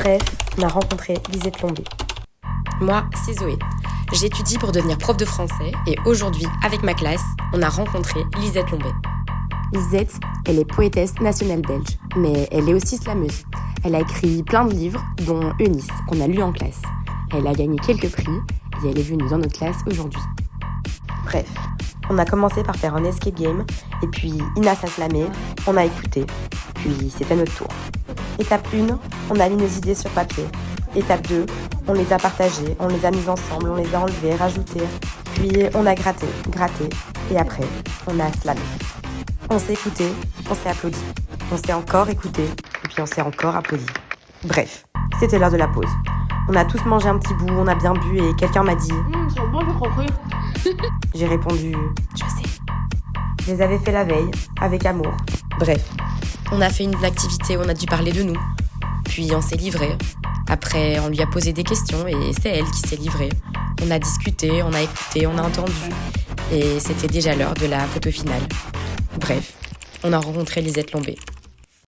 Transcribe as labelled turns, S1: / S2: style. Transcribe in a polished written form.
S1: Bref, on a rencontré Lisette Lombé.
S2: Moi, c'est Zoé. J'étudie pour devenir prof de français et aujourd'hui, avec ma classe, on a rencontré Lisette Lombé.
S1: Lisette, elle est poétesse nationale belge, mais elle est aussi slameuse. Elle a écrit plein de livres, dont Eunice, qu'on a lu en classe. Elle a gagné quelques prix et elle est venue dans notre classe aujourd'hui. Bref, on a commencé par faire un escape game et puis Inas a slamé, on a écouté, puis c'était notre tour. Étape 1, on a mis nos idées sur papier. Étape 2, on les a partagées, on les a mises ensemble, on les a enlevées, rajoutées. Puis on a gratté, et après, on a slamé. On s'est écouté, on s'est applaudi. On s'est encore écouté, et puis on s'est encore applaudi. Bref, c'était l'heure de la pause. On a tous mangé un petit bout, on a bien bu et quelqu'un m'a dit
S3: C'est bon, j'ai compris.
S1: J'ai répondu je sais. Je les avais fait la veille, avec amour.
S2: Bref, on a fait une activité où on a dû parler de nous. Puis on s'est livré. Après, on lui a posé des questions et c'est elle qui s'est livrée. On a discuté, on a écouté, on a entendu. Et c'était déjà l'heure de la photo finale. Bref, on a rencontré Lisette Lombé.